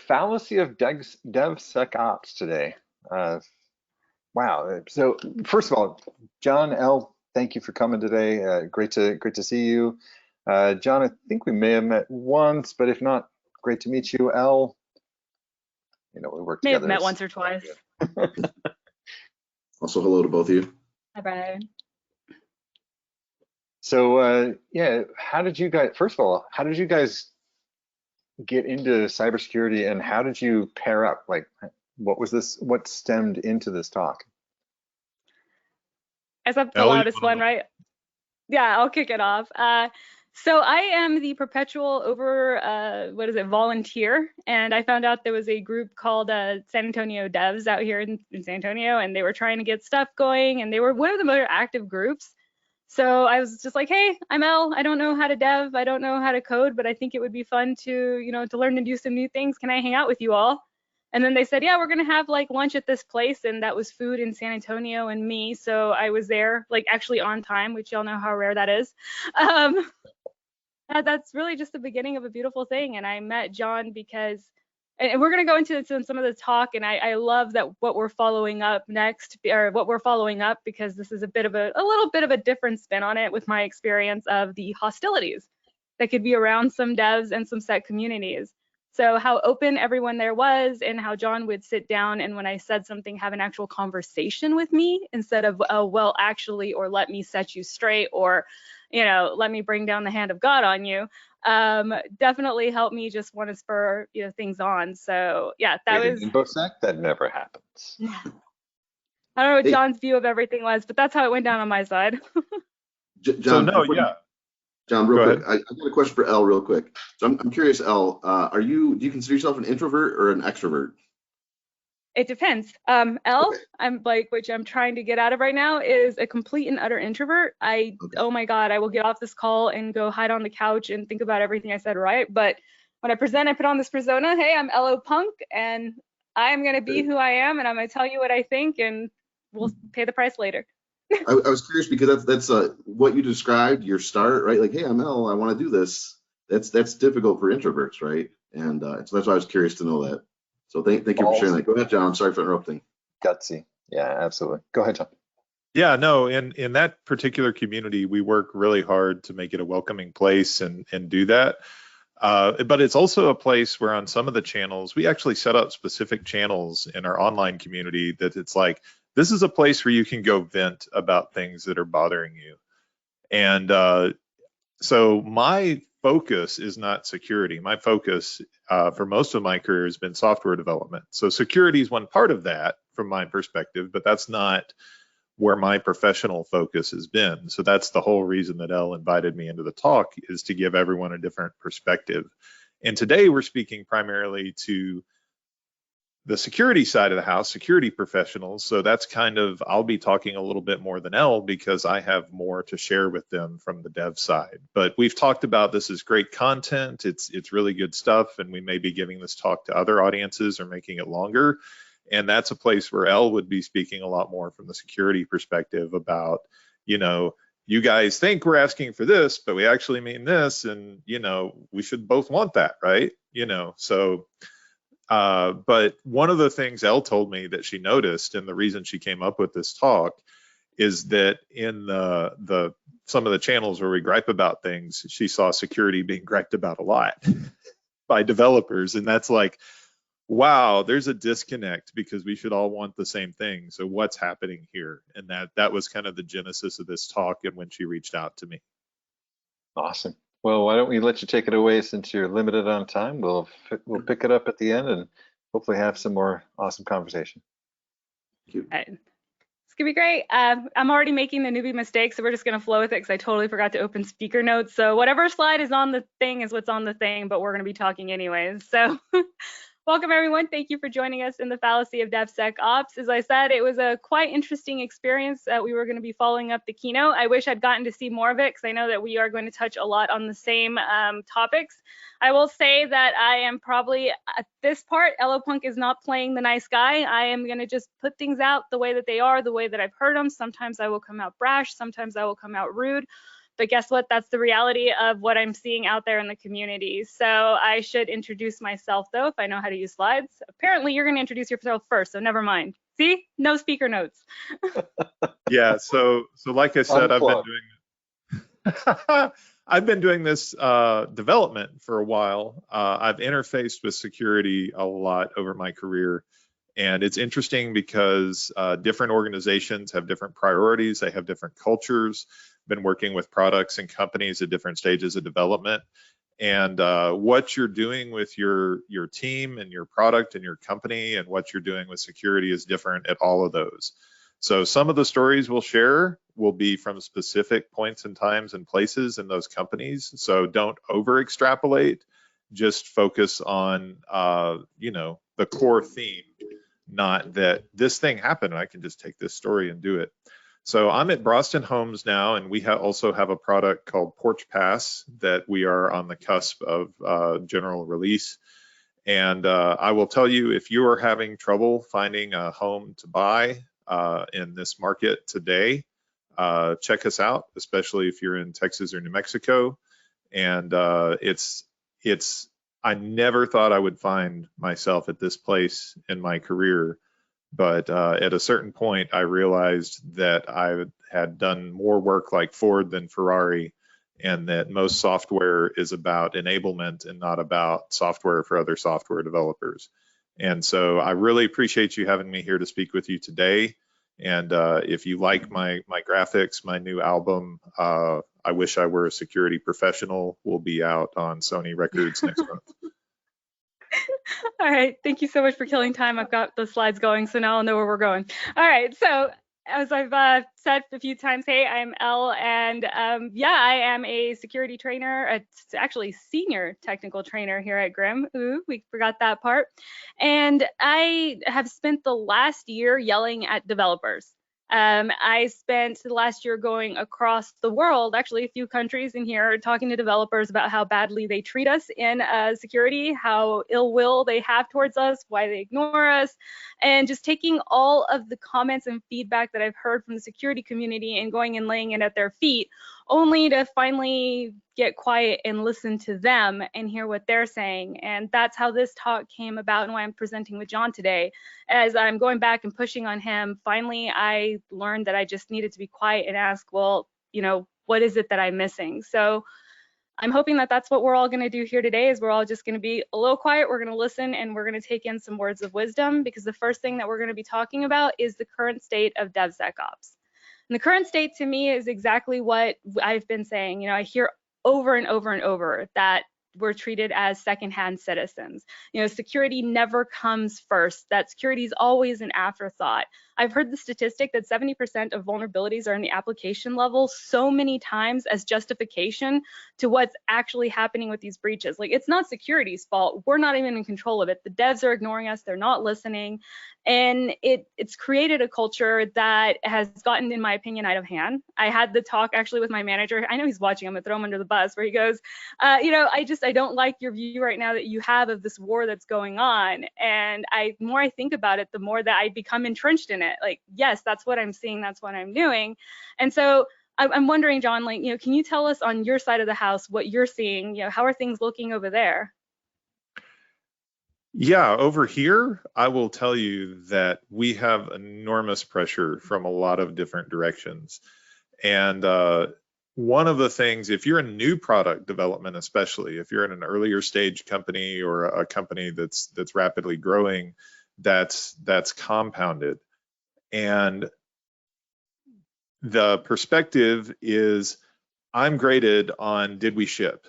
fallacy of DevSecOps today. Wow. So first of all, John, Ell, thank you for coming today. Great to see you. John, I think we may have met once, but if not, great to meet you. Ell, we work May have together. met once or twice. Also, hello to both of you. Hi, Brian. So yeah, first of all, how did you guys get into cybersecurity, and how did you pair up? Like, what stemmed into this talk? As I'm the loudest one, right? Yeah, I'll kick it off. So I am the perpetual volunteer, and I found out there was a group called San Antonio Devs out here in San Antonio, and they were trying to get stuff going, and they were one of the more active groups. So I was just like, hey, I'm Ell. I don't know how to dev. I don't know how to code, but I think it would be fun to learn to do some new things. Can I hang out with you all? And then they said, yeah, we're going to have like lunch at this place. And that was food in San Antonio and me. So I was there like actually on time, which y'all know how rare that is. That's really just the beginning of a beautiful thing. And I met John because, and we're going to go into some of the talk, and I love that what we're following up because this is a little bit of a different spin on it with my experience of the hostilities that could be around some devs and some set communities. So how open everyone there was, and how John would sit down and when I said something, have an actual conversation with me instead of, oh, well, actually, or let me set you straight, or, let me bring down the hand of God on you. Definitely helped me just want to spur, things on. So yeah, In InfoSec, that never happens. I don't know what John's view of everything was, but that's how it went down on my side. John, John, real quick, I got a question for Ell real quick. So I'm curious, Ell, do you consider yourself an introvert or an extrovert? It depends. Ell, Okay. which I'm trying to get out of right now, is a complete and utter introvert. Oh my God, I will get off this call and go hide on the couch and think about everything I said, right? But when I present, I put on this persona, hey, I'm Ello Punk, and I'm going to be who I am, and I'm going to tell you what I think, and we'll pay the price later. I was curious because that's what you described, your start, right? Like, hey, I'm Ell, I want to do this. That's difficult for introverts, right? And so that's why I was curious to know that. So thank you for sharing that. Go ahead, John. I'm sorry for interrupting. Gutsy. Yeah, absolutely. Go ahead, John. Yeah, no, in that particular community, we work really hard to make it a welcoming place and do that. But it's also a place where on some of the channels, we actually set up specific channels in our online community that it's like, this is a place where you can go vent about things that are bothering you. And so my focus is not security. My focus for most of my career has been software development. So security is one part of that from my perspective, but that's not where my professional focus has been. So that's the whole reason that Ell invited me into the talk, is to give everyone a different perspective. And today we're speaking primarily to the security side of the house, security professionals. So that's I'll be talking a little bit more than Ell because I have more to share with them from the dev side. But we've talked about this is great content. It's really good stuff. And we may be giving this talk to other audiences or making it longer. And that's a place where Ell would be speaking a lot more from the security perspective about, you guys think we're asking for this, but we actually mean this. And, we should both want that, right? But one of the things Ell told me that she noticed, and the reason she came up with this talk, is that in some of the channels where we gripe about things, she saw security being griped about a lot by developers. And that's like, wow, there's a disconnect because we should all want the same thing. So what's happening here? And that was kind of the genesis of this talk and when she reached out to me. Awesome. Well, why don't we let you take it away since you're limited on time? We'll pick it up at the end and hopefully have some more awesome conversation. Thank you. It's gonna be great. I'm already making the newbie mistake, so we're just gonna flow with it because I totally forgot to open speaker notes. So whatever slide is on the thing is what's on the thing, but we're gonna be talking anyways. So welcome everyone. Thank you for joining us in the Fallacy of DevSecOps. As I said, it was a quite interesting experience that we were going to be following up the keynote. I wish I'd gotten to see more of it because I know that we are going to touch a lot on the same topics. I will say that I am probably at this part, Ello Punk is not playing the nice guy. I am going to just put things out the way that they are, the way that I've heard them. Sometimes I will come out brash, sometimes I will come out rude. But guess what? That's the reality of what I'm seeing out there in the community. So I should introduce myself, though, if I know how to use slides. Apparently, you're going to introduce yourself first, so never mind. See? No speaker notes. Yeah, so like I said, Unplug. I've been doing this development for a while. I've interfaced with security a lot over my career. And it's interesting because different organizations have different priorities. They have different cultures. Been working with products and companies at different stages of development. And what you're doing with your team and your product and your company and what you're doing with security is different at all of those. So some of the stories we'll share will be from specific points and times and places in those companies. So don't over extrapolate, just focus on, the core theme, not that this thing happened and I can just take this story and do it. So I'm at Broston Homes now, and we also have a product called Porch Pass that we are on the cusp of general release. And I will tell you, if you are having trouble finding a home to buy in this market today, check us out, especially if you're in Texas or New Mexico. And I never thought I would find myself at this place in my career, but at a certain point, I realized that I had done more work like Ford than Ferrari, and that most software is about enablement and not about software for other software developers. And so I really appreciate you having me here to speak with you today. And if you like my graphics, my new album, I Wish I Were a Security Professional, will be out on Sony Records next month. All right, thank you so much for killing time. I've got the slides going, so now I'll know where we're going. All right, so as I've said a few times, hey, I'm Elle, and I am a security trainer, actually senior technical trainer here at GRIMM. Ooh, we forgot that part. And I have spent the last year yelling at developers. I spent the last year going across the world, actually a few countries in here, talking to developers about how badly they treat us in security, how ill will they have towards us, why they ignore us, and just taking all of the comments and feedback that I've heard from the security community and going and laying it at their feet, only to finally get quiet and listen to them and hear what they're saying. And that's how this talk came about and why I'm presenting with John today. As I'm going back and pushing on him, finally I learned that I just needed to be quiet and ask, well, what is it that I'm missing? So I'm hoping that that's what we're all going to do here today, is we're all just going to be a little quiet, we're going to listen, and we're going to take in some words of wisdom, because the first thing that we're going to be talking about is the current state of DevSecOps. And the current state to me is exactly what I've been saying. I hear over and over and over that we're treated as secondhand citizens. Security never comes first, that security is always an afterthought. I've heard the statistic that 70% of vulnerabilities are in the application level so many times as justification to what's actually happening with these breaches. Like, it's not security's fault. We're not even in control of it. The devs are ignoring us. They're not listening. And it's created a culture that has gotten, in my opinion, out of hand. I had the talk actually with my manager. I know he's watching. I'm gonna throw him under the bus, where he goes, I don't like your view right now that you have of this war that's going on. And the more I think about it, the more that I become entrenched in it. Like, yes, that's what I'm seeing, that's what I'm doing. And so I'm wondering, John, can you tell us on your side of the house what you're seeing? How are things looking over there? Yeah, over here, I will tell you that we have enormous pressure from a lot of different directions. And one of the things, if you're in new product development, especially if you're in an earlier stage company or a company that's rapidly growing, that's compounded. And the perspective is, I'm graded on, did we ship?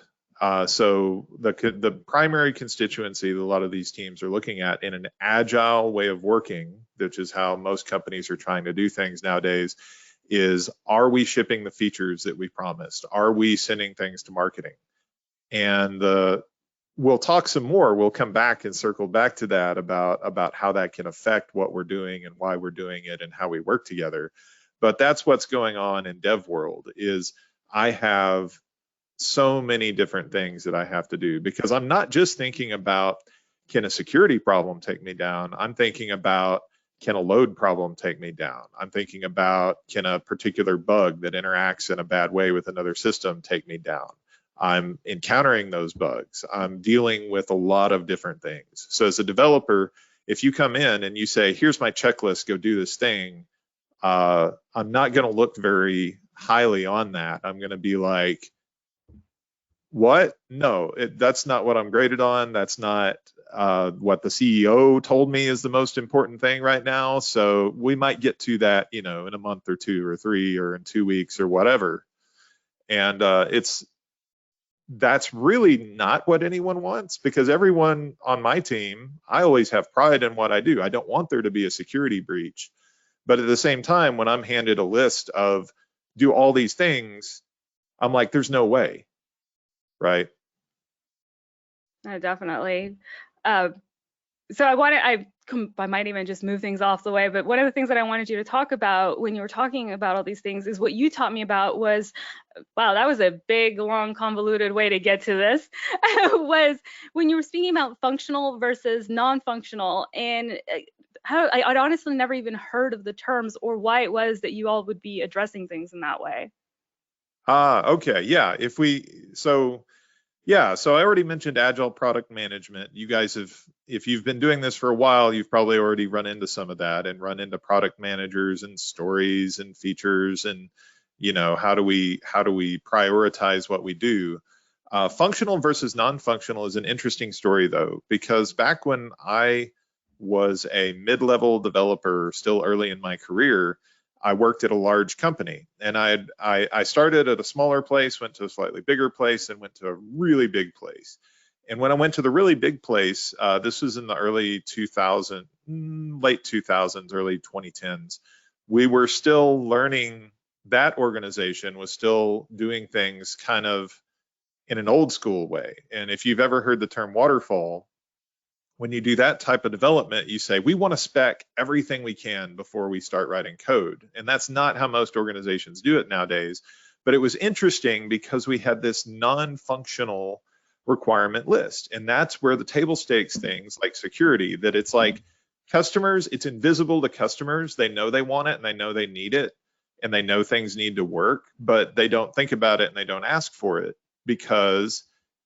So the primary constituency that a lot of these teams are looking at in an agile way of working, which is how most companies are trying to do things nowadays, is, are we shipping the features that we promised? Are we sending things to marketing? And we'll talk some more. We'll come back and circle back to that about how that can affect what we're doing and why we're doing it and how we work together. But that's what's going on in dev world, is I have so many different things that I have to do, because I'm not just thinking about, can a security problem take me down? I'm thinking about, can a load problem take me down? I'm thinking about, can a particular bug that interacts in a bad way with another system take me down? I'm encountering those bugs. I'm dealing with a lot of different things. So as a developer, if you come in and you say, here's my checklist, go do this thing, I'm not going to look very highly on that. I'm going to be like, what? No, that's not what I'm graded on. That's not what the CEO told me is the most important thing right now. So we might get to that, in a month or 2 or 3 or in 2 weeks or whatever. And that's really not what anyone wants, because everyone on my team, I always have pride in what I do. I don't want there to be a security breach. But at the same time, when I'm handed a list of do all these things, I'm like, there's no way, right? Definitely. So I might even just move things off the way, but one of the things that I wanted you to talk about when you were talking about all these things is what you taught me about was, wow, that was a big, long, convoluted way to get to this, was when you were speaking about functional versus non-functional, and I'd honestly never even heard of the terms or why it was that you all would be addressing things in that way. Okay, yeah. So I already mentioned agile product management. You guys have, if you've been doing this for a while, you've probably already run into some of that and run into product managers and stories and features and, how do we prioritize what we do? Functional versus non-functional is an interesting story though, because back when I was a mid-level developer, still early in my career, I worked at a large company, and I started at a smaller place, went to a slightly bigger place, and went to a really big place. And when I went to the really big place, this was in the early 2000s, late 2000s, early 2010s, we were still learning. That organization was still doing things kind of in an old school way. And if you've ever heard the term waterfall, when you do that type of development, you say, we want to spec everything we can before we start writing code. And that's not how most organizations do it nowadays. But it was interesting because we had this non-functional requirement list. And that's where the table stakes things like security, that it's like customers, it's invisible to customers. They know they want it and they know they need it and they know things need to work, but they don't think about it and they don't ask for it because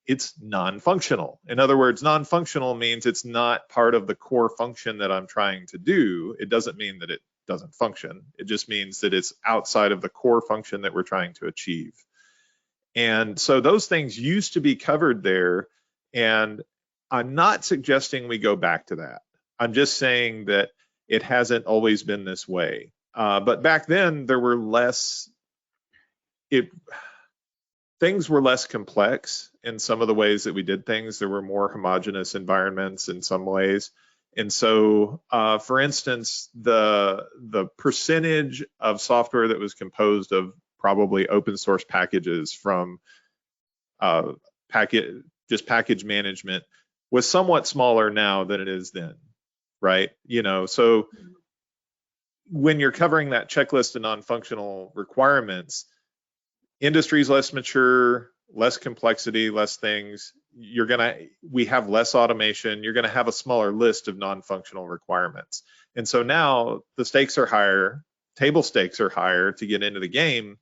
it's non-functional. In other words, non-functional means it's not part of the core function that I'm trying to do. It doesn't mean that it doesn't function. It just means that it's outside of the core function that we're trying to achieve. And so those things used to be covered there. And I'm not suggesting we go back to that. I'm just saying that it hasn't always been this way. But back then there were things were less complex in some of the ways that we did things. There were more homogeneous environments in some ways. And so, for instance, the percentage of software that was composed of probably open source packages from package management was somewhat smaller now than it is then, right? So when you're covering that checklist of non-functional requirements, industry's less mature, less complexity, less things. We have less automation. You're going to have a smaller list of non-functional requirements. And so now the stakes are higher, table stakes are higher to get into the game.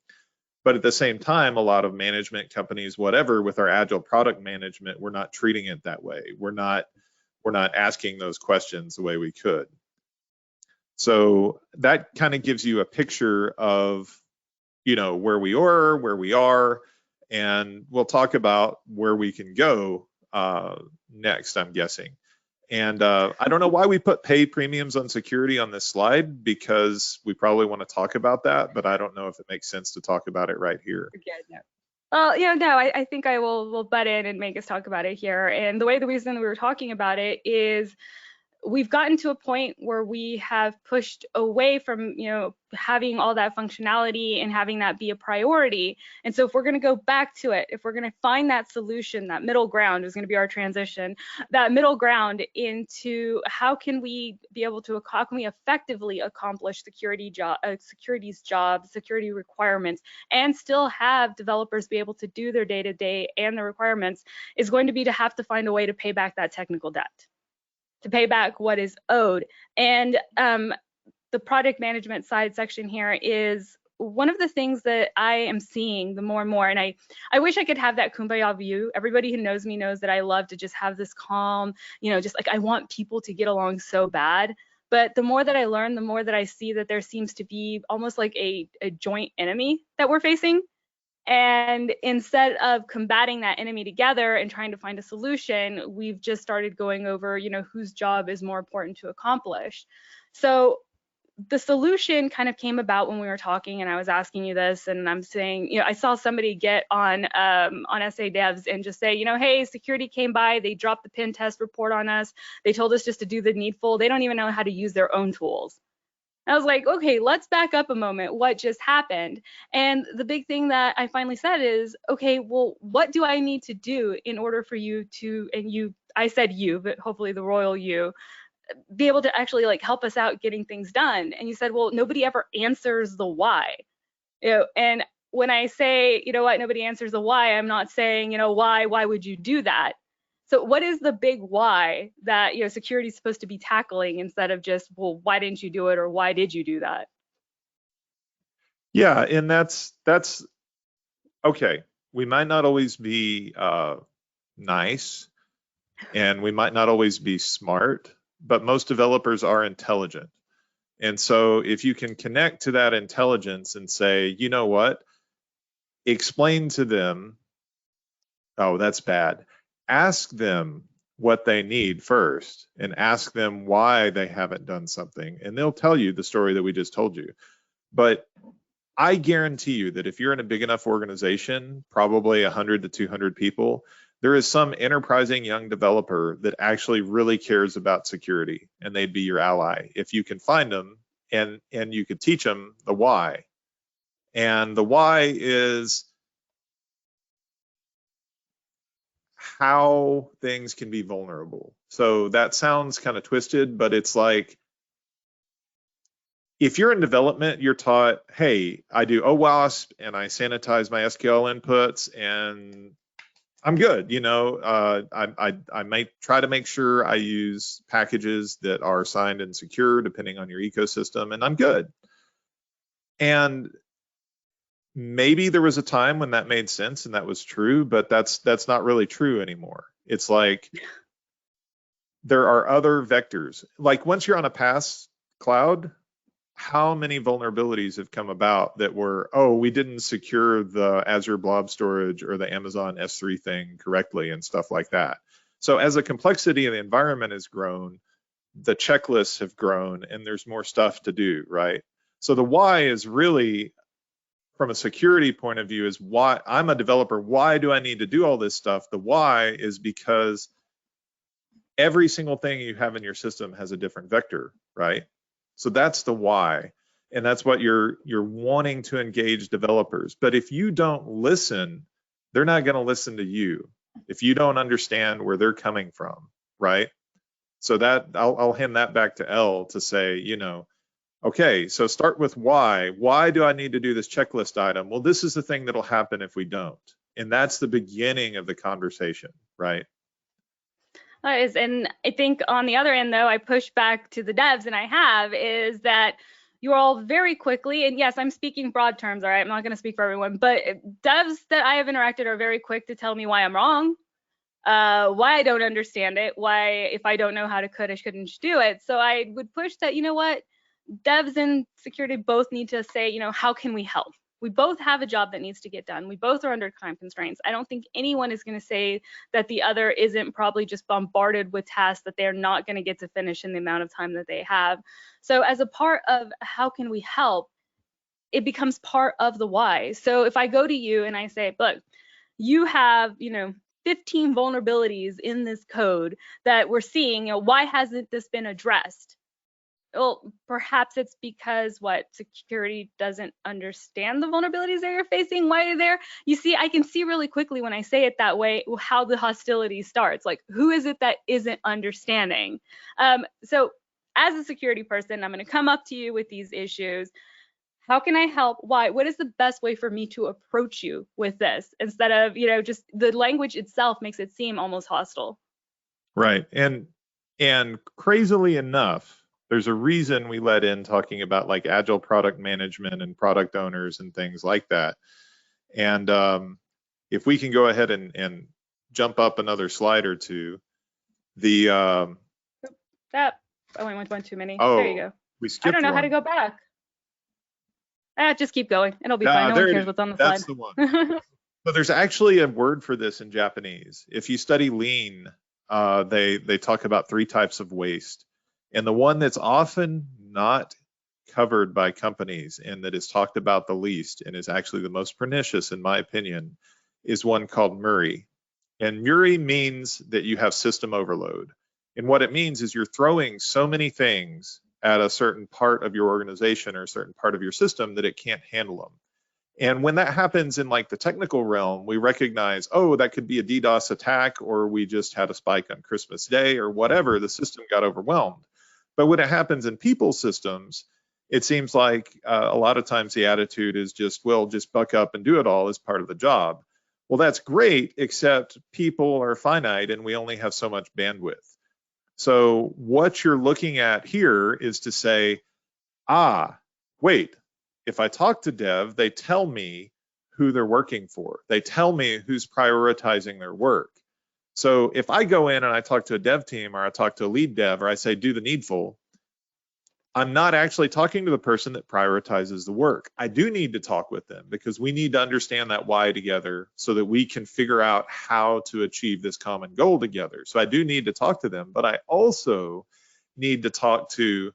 But at the same time, a lot of management companies, whatever, with our agile product management, we're not treating it that way. We're not asking those questions the way we could. So that kind of gives you a picture of where we are, and we'll talk about where we can go next, I'm guessing. And I don't know why we put pay premiums on security on this slide, because we probably want to talk about that, but I don't know if it makes sense to talk about it right here. Well, I think I will butt in and make us talk about it here. And the reason we were talking about it is we've gotten to a point where we have pushed away from, having all that functionality and having that be a priority. And so if we're going to go back to it, if we're going to find that solution, that middle ground is going to be our transition, that middle ground into how can we effectively accomplish security requirements and still have developers be able to do their day-to-day and the requirements, is going to be to have to find a way to pay back that technical debt, to pay back what is owed. And the project management side section here is one of the things that I am seeing the more and more, and I wish I could have that kumbaya view. Everybody who knows me knows that I love to just have this calm, just like I want people to get along so bad. But the more that I learn, the more that I see that there seems to be almost like a joint enemy that we're facing. And instead of combating that enemy together and trying to find a solution, we've just started going over, whose job is more important to accomplish. So the solution kind of came about when we were talking, and I was asking you this, and I'm saying, I saw somebody get on SA Devs and just say, hey, security came by, they dropped the pen test report on us, they told us just to do the needful, they don't even know how to use their own tools. I was like, okay, let's back up a moment. What just happened? And the big thing that I finally said is, okay, well, what do I need to do in order for you to, and you, I said you, but hopefully the royal you, be able to actually like help us out getting things done? And you said, well, nobody ever answers the why. And when I say, what, nobody answers the why, I'm not saying, why would you do that? So what is the big why that security is supposed to be tackling, instead of just, well, why didn't you do it, or why did you do that? Yeah, and that's okay. We might not always be nice, and we might not always be smart, but most developers are intelligent. And so if you can connect to that intelligence and say, you know what, explain to them, oh, that's bad. Ask them what they need first, and ask them why they haven't done something, and they'll tell you the story that we just told you. But I guarantee you that if you're in a big enough organization, probably 100 to 200 people, there is some enterprising young developer that actually really cares about security, and they'd be your ally if you can find them and you could teach them the why. And the why is how things can be vulnerable. So that sounds kind of twisted, but it's like, if you're in development, you're taught, hey, I do OWASP and I sanitize my SQL inputs and I'm good. I might try to make sure I use packages that are signed and secure depending on your ecosystem, and I'm good. And maybe there was a time when that made sense and that was true, but that's not really true anymore. It's like there are other vectors. Like once you're on a PaaS cloud, how many vulnerabilities have come about that were, oh, we didn't secure the Azure Blob Storage or the Amazon S3 thing correctly and stuff like that. So as the complexity of the environment has grown, the checklists have grown and there's more stuff to do, right? So the why is really, from a security point of view, is why I'm a developer. Why do I need to do all this stuff? The why is because every single thing you have in your system has a different vector, right? So that's the why, and that's what you're wanting to engage developers. But if you don't listen, they're not going to listen to you if you don't understand where they're coming from, right? So that I'll hand that back to Ell to say, okay, so start with why. Why do I need to do this checklist item? Well, this is the thing that'll happen if we don't, and that's the beginning of the conversation, right? And I think on the other end, though, I push back to the devs, and I have, is that you all very quickly, and yes, I'm speaking broad terms, all right, I'm not going to speak for everyone, but devs that I have interacted are very quick to tell me why I'm wrong, why I don't understand it, why if I don't know how to code, I shouldn't do it. So I would push that, what, devs and security both need to say, how can we help? We both have a job that needs to get done. We both are under time constraints. I don't think anyone is going to say that the other isn't probably just bombarded with tasks that they're not going to get to finish in the amount of time that they have. So as a part of how can we help, it becomes part of the why. So if I go to you and I say, look, you have, 15 vulnerabilities in this code that we're seeing, why hasn't this been addressed? Well, perhaps it's because security doesn't understand the vulnerabilities that you're facing. Why are there? You see, I can see really quickly when I say it that way how the hostility starts. Like, who is it that isn't understanding? So as a security person, I'm going to come up to you with these issues. How can I help? Why? What is the best way for me to approach you with this, instead of, just the language itself makes it seem almost hostile. Right. And And crazily enough, there's a reason we let in talking about like agile product management and product owners and things like that. And if we can go ahead and jump up another slide or two, the that I went one too many. oh, there you go. We skipped I don't know how to one. go back. Just keep going. It'll be Yeah, fine. No there one it cares is. what's on the That's slide. the one. So there's actually a word for this in Japanese. If you study lean, they talk about 3 types of waste. And the one that's often not covered by companies and that is talked about the least and is actually the most pernicious, in my opinion, is one called MURI. And MURI means that you have system overload. And what it means is you're throwing so many things at a certain part of your organization or a certain part of your system that it can't handle them. And when that happens in like the technical realm, we recognize, oh, that could be a DDoS attack, or we just had a spike on Christmas Day or whatever, the system got overwhelmed. But when it happens in people systems, it seems like a lot of times the attitude is just, well, just buck up and do it all as part of the job. Well, that's great, except people are finite and we only have so much bandwidth. So what you're looking at here is to say, wait, if I talk to dev, they tell me who they're working for. They tell me who's prioritizing their work. So if I go in and I talk to a dev team or I talk to a lead dev or I say, do the needful, I'm not actually talking to the person that prioritizes the work. I do need to talk with them because we need to understand that why together so that we can figure out how to achieve this common goal together. So I do need to talk to them, but I also need to talk to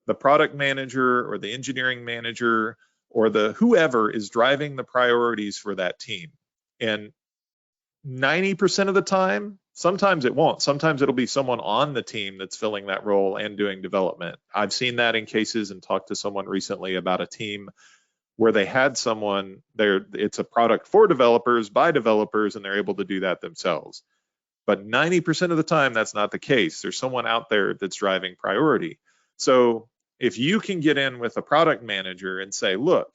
the product manager or the engineering manager or the whoever is driving the priorities for that team. And 90% of the time, sometimes it won't. Sometimes it'll be someone on the team that's filling that role and doing development. I've seen that in cases and talked to someone recently about a team where they had someone there. It's a product for developers by developers, and they're able to do that themselves. But 90% of the time, that's not the case. There's someone out there that's driving priority. So if you can get in with a product manager and say, look,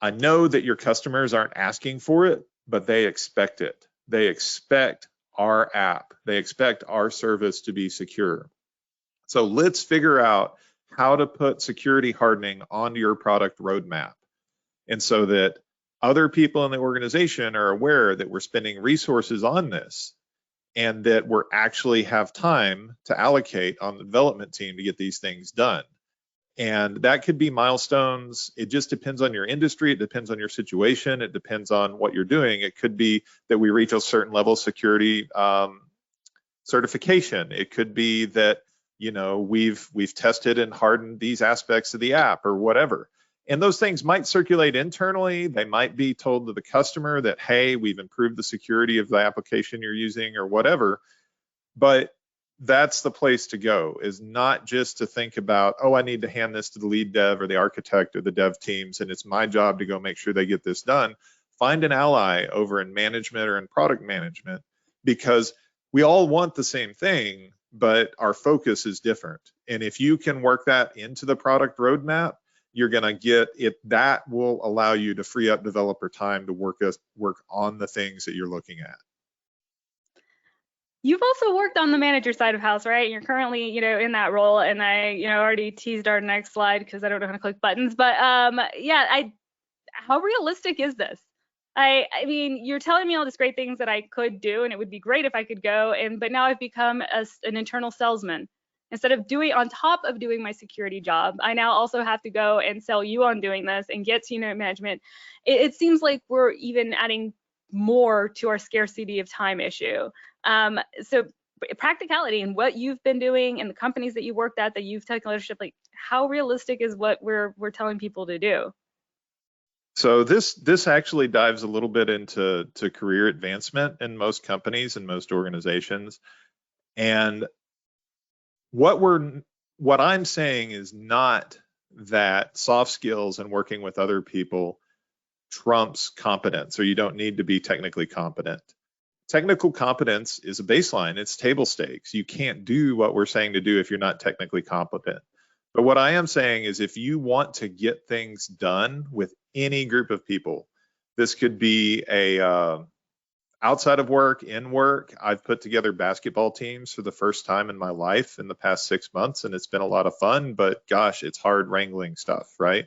I know that your customers aren't asking for it, but they expect it. They expect our app. They expect our service to be secure. So let's figure out how to put security hardening onto your product roadmap. And so that other people in the organization are aware that we're spending resources on this and that we're actually have time to allocate on the development team to get these things done. And that could be milestones. It just depends on your industry. It depends on your situation. It depends on what you're doing. It could be that we reach a certain level of security certification. It could be that, you know, we've tested and hardened these aspects of the app or whatever. And those things might circulate internally. They might be told to the customer that, hey, we've improved the security of the application you're using or whatever. But that's the place to go, is not just to think about, oh, I need to hand this to the lead dev or the architect or the dev teams, and it's my job to go make sure they get this done. Find an ally over in management or in product management, because we all want the same thing, but our focus is different. And if you can work that into the product roadmap, you're going to get it. That will allow you to free up developer time to work on the things that you're looking at. You've also worked on the manager side of house, right? You're currently, you know, in that role, and I, you know, already teased our next slide because I don't know how to click buttons. But yeah, how realistic is this? I mean, you're telling me all these great things that I could do, and it would be great if I could go. But now I've become an internal salesman. Instead of on top of doing my security job, I now also have to go and sell you on doing this and get senior management. It seems like we're even adding more to our scarcity of time issue. So practicality and what you've been doing and the companies that you worked at, that you've taken leadership, like how realistic is what we're telling people to do? So this actually dives a little bit into career advancement in most companies and most organizations. And what I'm saying is not that soft skills and working with other people trumps competence, or you don't need to be technically competent. Technical competence is a baseline. It's table stakes. You can't do what we're saying to do if you're not technically competent. But what I am saying is, if you want to get things done with any group of people, this could be a outside of work, in work, I've put together basketball teams for the first time in my life in the past 6 months, and it's been a lot of fun, but gosh, it's hard wrangling stuff, right?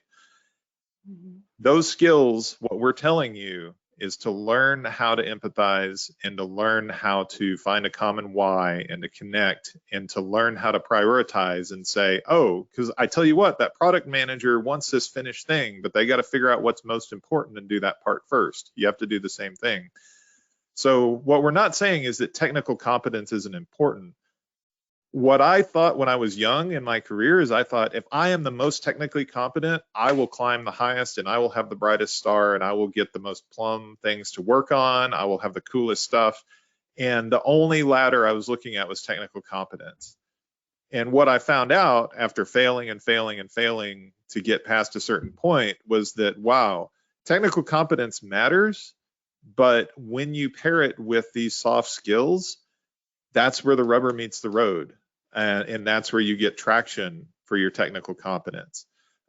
Those skills, what we're telling you is to learn how to empathize and to learn how to find a common why and to connect and to learn how to prioritize and say, oh, because I tell you what, that product manager wants this finished thing, but they got to figure out what's most important and do that part first. You have to do the same thing. So what we're not saying is that technical competence isn't important. What I thought when I was young in my career is I thought if I am the most technically competent, I will climb the highest and I will have the brightest star and I will get the most plum things to work on. I will have the coolest stuff. And the only ladder I was looking at was technical competence. And what I found out after failing and failing and failing to get past a certain point was that, wow, technical competence matters, but when you pair it with these soft skills, that's where the rubber meets the road. And that's where you get traction for your technical competence.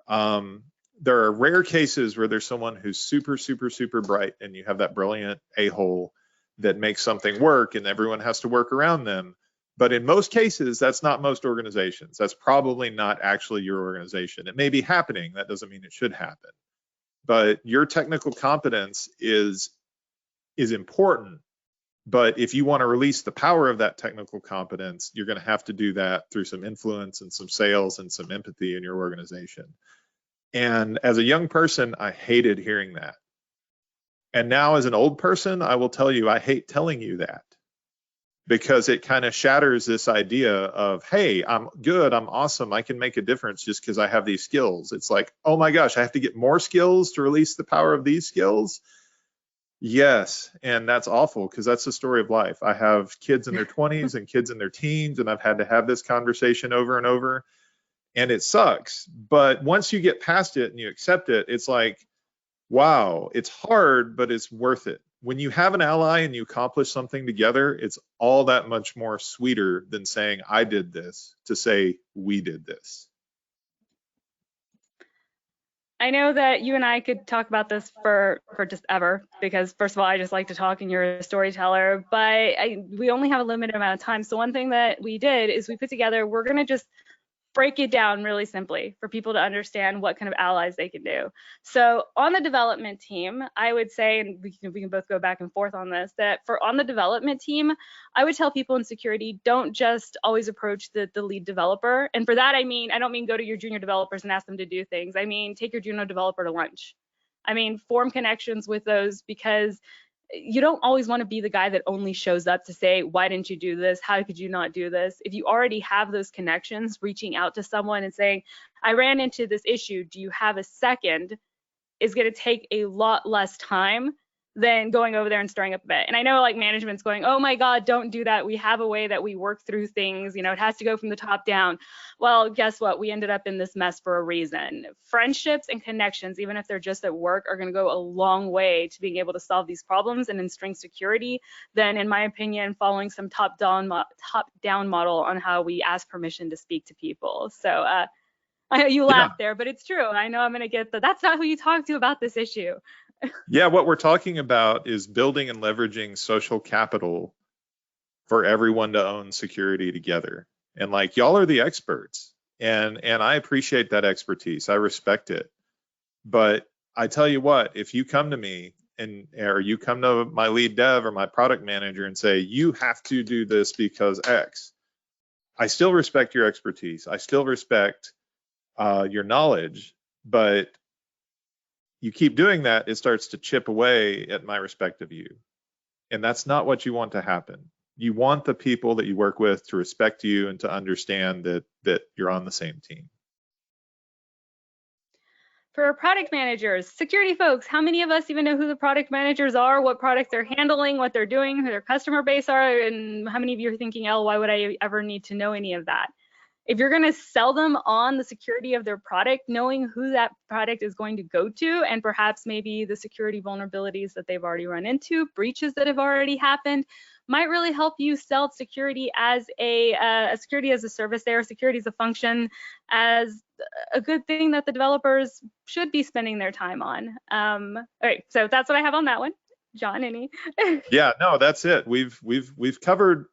There are rare cases where there's someone who's super, super, super bright and you have that brilliant a-hole that makes something work and everyone has to work around them. But in most cases, that's not most organizations. That's probably not actually your organization. It may be happening. That doesn't mean it should happen. But your technical competence is important. But if you want to release the power of that technical competence, you're going to have to do that through some influence and some sales and some empathy in your organization. And as a young person, I hated hearing that. And now as an old person, I will tell you, I hate telling you that because it kind of shatters this idea of, hey, I'm good, I'm awesome, I can make a difference just because I have these skills. It's like, oh my gosh, I have to get more skills to release the power of these skills. Yes, and that's awful because that's the story of life. I have kids in their 20s and kids in their teens, and I've had to have this conversation over and over, and it sucks. But once you get past it and you accept it, it's like, wow, it's hard, but it's worth it. When you have an ally and you accomplish something together, it's all that much more sweeter than saying, I did this, to say, we did this. I know that you and I could talk about this for just ever, because first of all, I just like to talk and you're a storyteller, but we only have a limited amount of time. So one thing that we did is we put together, we're going to just break it down really simply for people to understand what kind of allies they can do. So on the development team, I would say, and we can both go back and forth on this, that for on the development team, I would tell people in security, don't just always approach the lead developer. And for that, I don't mean go to your junior developers and ask them to do things. I mean, take your junior developer to lunch. I mean, form connections with those, because you don't always want to be the guy that only shows up to say, why didn't you do this? How could you not do this? If you already have those connections, reaching out to someone and saying, I ran into this issue, do you have a second, is going to take a lot less time than going over there and stirring up a bit. And I know like management's going, oh my God, don't do that. We have a way that we work through things. You know, it has to go from the top down. Well, guess what? We ended up in this mess for a reason. Friendships and connections, even if they're just at work, are going to go a long way to being able to solve these problems and instilling security than, in my opinion, following some top-down model on how we ask permission to speak to people. So I know you laughed there, but it's true. I know I'm going to get that's not who you talk to about this issue. Yeah, what we're talking about is building and leveraging social capital for everyone to own security together. And like, y'all are the experts, and I appreciate that expertise. I respect it. But I tell you what, if you come to me or you come to my lead dev or my product manager and say, you have to do this because X, I still respect your expertise. I still respect your knowledge, but you keep doing that, it starts to chip away at my respect of you. And that's not what you want to happen. You want the people that you work with to respect you and to understand that you're on the same team. For product managers, security folks, how many of us even know who the product managers are, what products they're handling, what they're doing, who their customer base are, and how many of you are thinking, oh, why would I ever need to know any of that? If you're going to sell them on the security of their product, knowing who that product is going to go to, and perhaps maybe the security vulnerabilities that they've already run into, breaches that have already happened, might really help you sell security as a security as a service there, security as a function, as a good thing that the developers should be spending their time on. All right, so that's what I have on that one. John, any? Yeah, no, that's it. We've covered.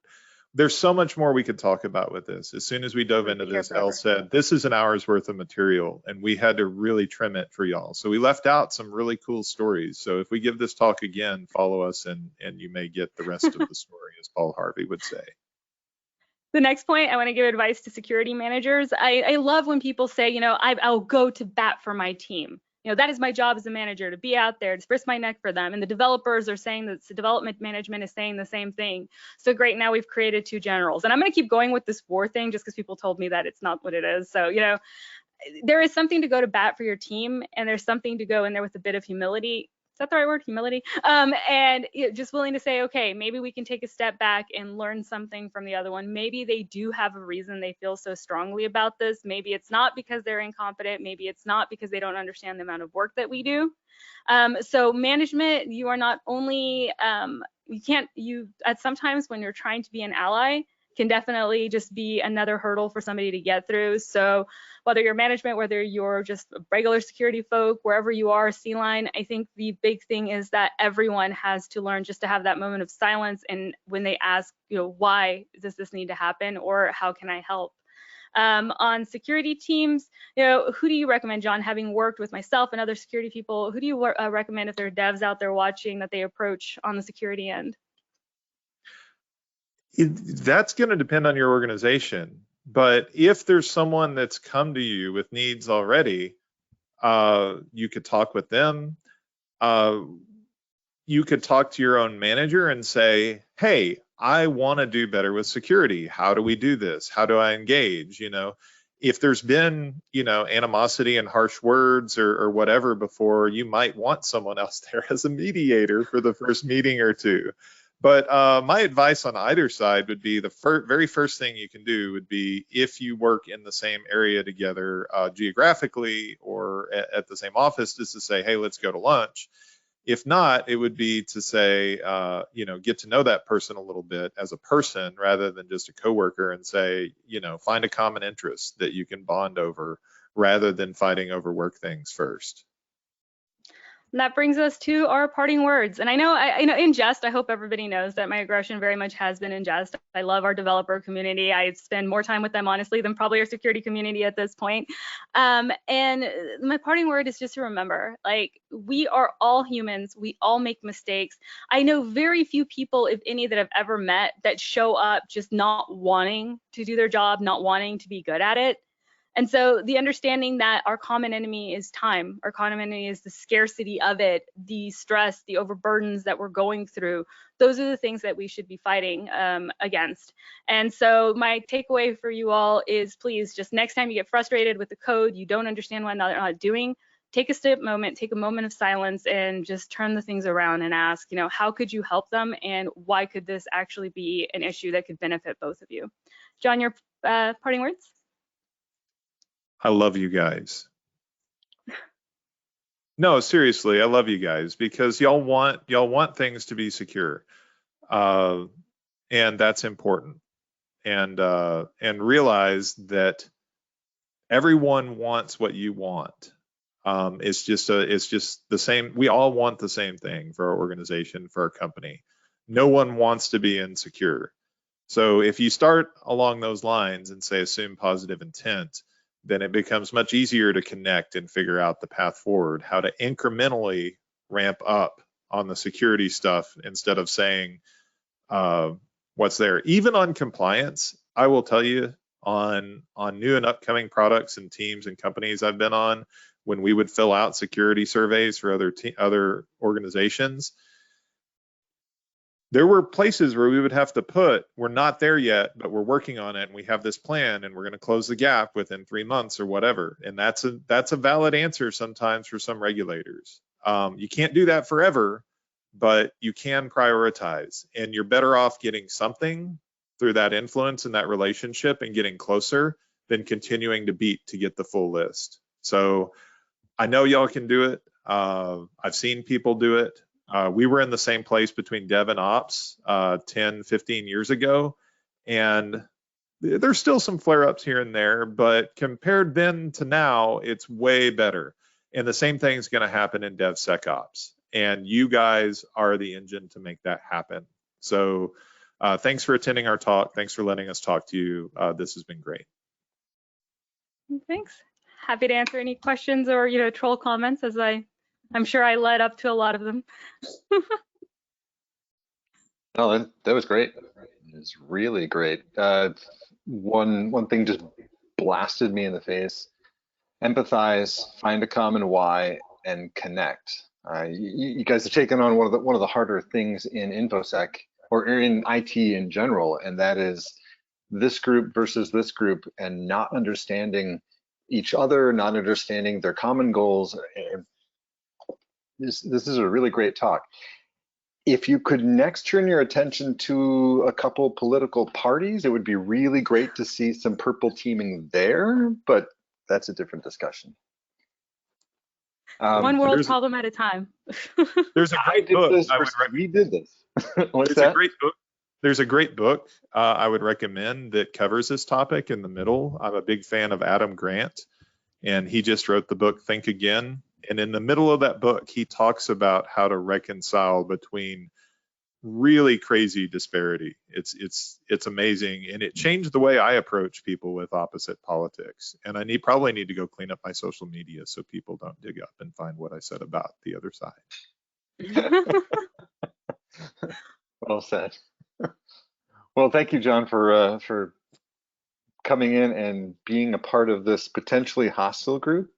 There's so much more we could talk about with this. As soon as we dove into this, Elle said, this is an hour's worth of material, and we had to really trim it for y'all. So we left out some really cool stories. So if we give this talk again, follow us, and you may get the rest of the story, as Paul Harvey would say. The next point, I want to give advice to security managers. I love when people say, you know, I'll go to bat for my team. You know, that is my job as a manager, to be out there, to risk my neck for them. And the developers are saying that the development management is saying the same thing. So great, now we've created two generals. And I'm going to keep going with this war thing just because people told me that it's not what it is. So, you know, there is something to go to bat for your team, and there's something to go in there with a bit of humility. Is that the right word? Humility. And just willing to say, okay, maybe we can take a step back and learn something from the other one. Maybe they do have a reason they feel so strongly about this. Maybe it's not because they're incompetent. Maybe it's not because they don't understand the amount of work that we do. So management, you are not only, at sometimes when you're trying to be an ally, can definitely just be another hurdle for somebody to get through. So whether you're management, whether you're just regular security folk, wherever you are, C-line, I think the big thing is that everyone has to learn just to have that moment of silence. And when they ask, you know, why does this need to happen, or how can I help? On security teams, you know, who do you recommend, John, having worked with myself and other security people, who do you recommend if there are devs out there watching that they approach on the security end? That's going to depend on your organization. But if there's someone that's come to you with needs already, you could talk with them. You could talk to your own manager and say, hey, I want to do better with security. How do we do this? How do I engage? You know, if there's been, you know, animosity and harsh words or whatever before, you might want someone else there as a mediator for the first meeting or two. But my advice on either side would be the very first thing you can do would be, if you work in the same area together geographically or at the same office, is to say, hey, let's go to lunch. If not, it would be to say, you know, get to know that person a little bit as a person rather than just a coworker, and say, you know, find a common interest that you can bond over rather than fighting over work things first. And that brings us to our parting words. And I know, in jest, I hope everybody knows that my aggression very much has been in jest. I love our developer community. I spend more time with them, honestly, than probably our security community at this point. And my parting word is just to remember, like, we are all humans. We all make mistakes. I know very few people, if any, that I've ever met that show up just not wanting to do their job, not wanting to be good at it. And so the understanding that our common enemy is time, our common enemy is the scarcity of it, the stress, the overburdens that we're going through, those are the things that we should be fighting against. And so my takeaway for you all is, please, just next time you get frustrated with the code, you don't understand what they're not doing, take a moment of silence, and just turn the things around and ask, you know, how could you help them, and why could this actually be an issue that could benefit both of you? John, your parting words? I love you guys. No, seriously, I love you guys, because y'all want things to be secure, and that's important. And realize that everyone wants what you want. It's just the same. We all want the same thing for our organization, for our company. No one wants to be insecure. So if you start along those lines and say assume positive intent, then it becomes much easier to connect and figure out the path forward, how to incrementally ramp up on the security stuff instead of saying what's there. Even on compliance, I will tell you, on new and upcoming products and teams and companies I've been on, when we would fill out security surveys for other organizations, there were places where we would have to put, we're not there yet, but we're working on it, and we have this plan, and we're going to close the gap within 3 months or whatever. And that's a valid answer sometimes for some regulators. You can't do that forever, but you can prioritize, and you're better off getting something through that influence and that relationship and getting closer than continuing to beat to get the full list. So I know y'all can do it. I've seen people do it. We were in the same place between dev and ops 10, 15 years ago, and there's still some flare-ups here and there, but compared then to now, it's way better. And the same thing's going to happen in DevSecOps. and you guys are the engine to make that happen. So thanks for attending our talk. Thanks for letting us talk to you. This has been great. Thanks. Happy to answer any questions or troll comments, as I'm sure I led up to a lot of them. No, that was great. It was really great. One thing just blasted me in the face: empathize, find a common why, and connect. You guys have taken on one of the harder things in InfoSec or in IT in general, and that is this group versus this group, and not understanding each other, not understanding their common goals. This is a really great talk. If you could next turn your attention to a couple political parties, it would be really great to see some purple teaming there, but that's a different discussion. One world problem at a time. There's a great book. We did this. What's It's that? a great book. There's a great book I would recommend that covers this topic in the middle. I'm a big fan of Adam Grant, and he just wrote the book Think Again. And in the middle of that book, he talks about how to reconcile between really crazy disparity. It's amazing, and it changed the way I approach people with opposite politics. And I probably need to go clean up my social media so people don't dig up and find what I said about the other side. Well said. Well, thank you, John, for coming in and being a part of this potentially hostile group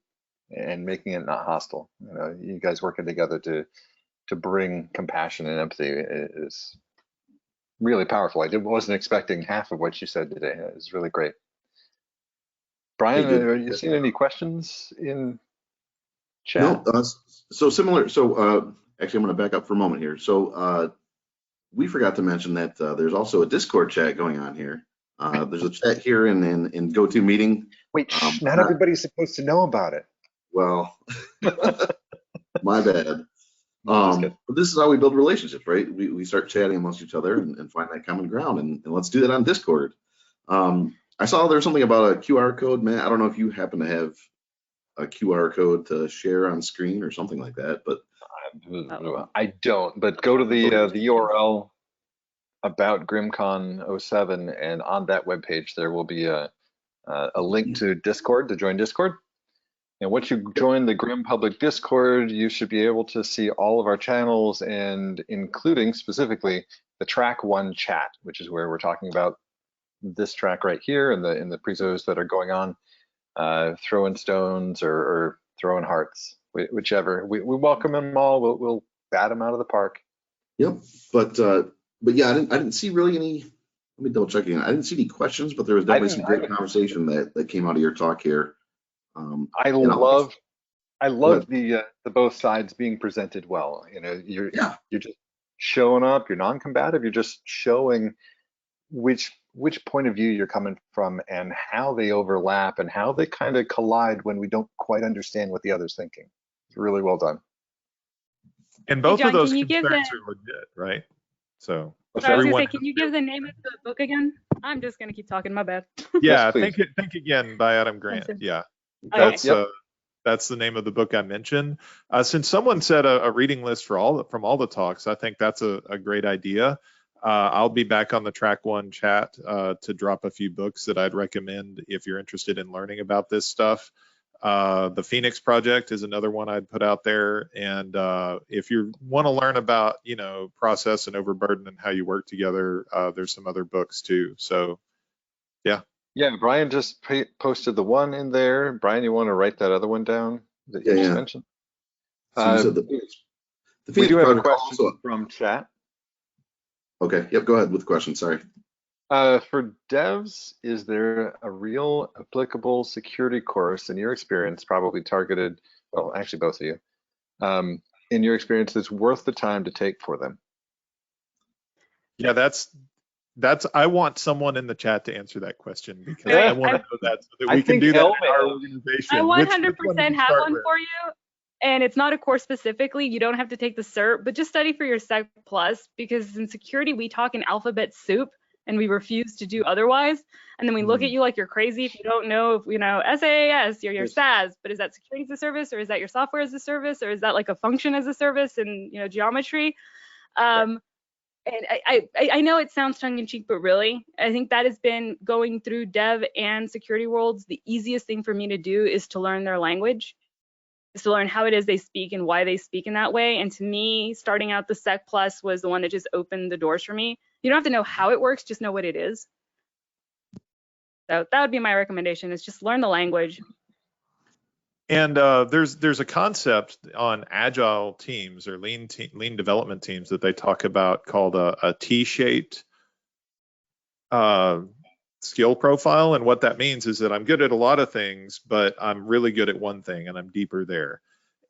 and making it not hostile. You guys working together to bring compassion and empathy is really powerful. I wasn't expecting half of what you said today. It was really great. Brian, are you seeing any questions in chat? No, so similar. So actually, I'm going to back up for a moment here. So we forgot to mention that there's also a Discord chat going on here. There's a chat here in GoToMeeting. Wait, not everybody's supposed to know about it. Well, my bad. But this is how we build relationships, right? We start chatting amongst each other and find that common ground, and let's do that on Discord. I saw there's something about a QR code, Matt. I don't know if you happen to have a QR code to share on screen or something like that, but I don't. But go to the URL about GRIMMCon 07, and on that webpage there will be a link to Discord, to join Discord. And once you join the GRIMM public Discord, you should be able to see all of our channels, and including specifically the track 1 chat, which is where we're talking about this track right here and the prezos that are going on, throwing stones or throwing hearts, whichever. We welcome them all. We'll bat them out of the park. Yep. But yeah, I didn't see really any. Let me double check again. I didn't see any questions, but there was definitely some great conversation that came out of your talk here. I love the both sides being presented well. You're just showing up. You're non-combative. You're just showing which point of view you're coming from and how they overlap and how they kind of collide when we don't quite understand what the other's thinking. It's really well done. And both John, of those concerns are legit, right? So I was gonna say, can you give the name of the book again? I'm just gonna keep talking. My bad. Yeah, Yes, Think Again by Adam Grant. Yeah. Okay. That's the name of the book I mentioned. Since someone said a reading list from all the talks, I think that's a great idea. I'll be back on the track 1 chat to drop a few books that I'd recommend if you're interested in learning about this stuff. The Phoenix Project is another one I'd put out there. And if you want to learn about, process and overburden and how you work together, there's some other books too. So, yeah. Yeah, Brian just posted the one in there. Brian, you want to write that other one down that you just mentioned? So you said the Phoenix we do have a Project question also. from chat. Okay, yep, go ahead with the question, sorry. For devs, is there a real applicable security course in your experience, probably targeted, well, actually both of you, in your experience that's worth the time to take for them? Yeah, that's I want someone in the chat to answer that question, because I want to know that so that we can do that in our organization. I 100% have one for you. And it's not a course specifically. You don't have to take the cert, but just study for your Sec Plus, because in security, we talk in alphabet soup and we refuse to do otherwise. And then we look at you like you're crazy if you don't know if, SaaS or your SaaS, but is that security as a service, or is that your software as a service, or is that like a function as a service and, geometry? And I know it sounds tongue in cheek, but really, I think that has been going through dev and security worlds. The easiest thing for me to do is to learn their language, is to learn how it is they speak and why they speak in that way. And to me, starting out the Sec Plus was the one that just opened the doors for me. You don't have to know how it works, just know what it is. So that would be my recommendation, is just learn the language. And there's a concept on agile teams or lean development teams that they talk about called a T-shaped skill profile. And what that means is that I'm good at a lot of things, but I'm really good at one thing and I'm deeper there.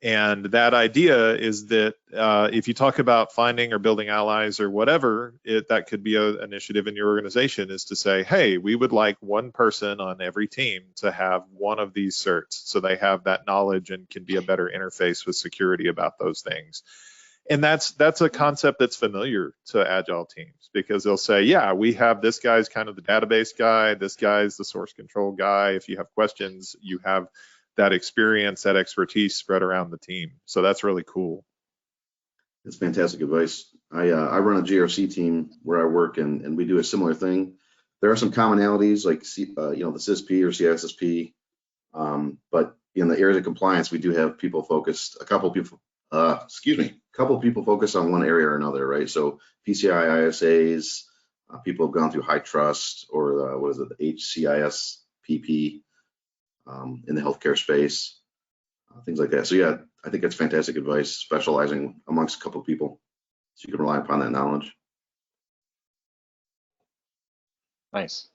And that idea is that if you talk about finding or building allies or whatever, that could be an initiative in your organization, is to say, hey, we would like one person on every team to have one of these certs, so they have that knowledge and can be a better interface with security about those things. And that's a concept that's familiar to agile teams, because they'll say, yeah, we have this guy's kind of the database guy, this guy's the source control guy. If you have questions, you have that experience, that expertise spread around the team. So that's really cool. That's fantastic advice. I run a GRC team where I work, and we do a similar thing. There are some commonalities like the CISP or CISSP, but in the areas of compliance, we do have people focused. A couple people focused on one area or another, right? So PCI ISAs, people have gone through high trust, or the HCIS PP. In the healthcare space, things like that. So yeah, I think that's fantastic advice, specializing amongst a couple of people, so you can rely upon that knowledge. Nice.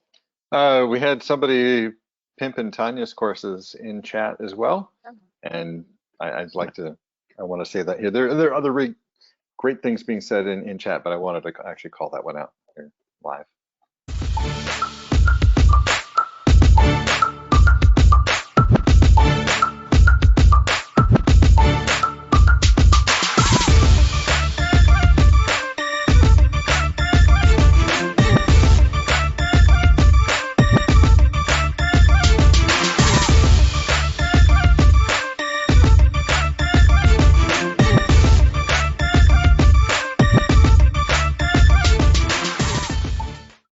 We had somebody pimping Tanya's courses in chat as well, and I want to say that here. There are other great things being said in chat, but I wanted to actually call that one out here live.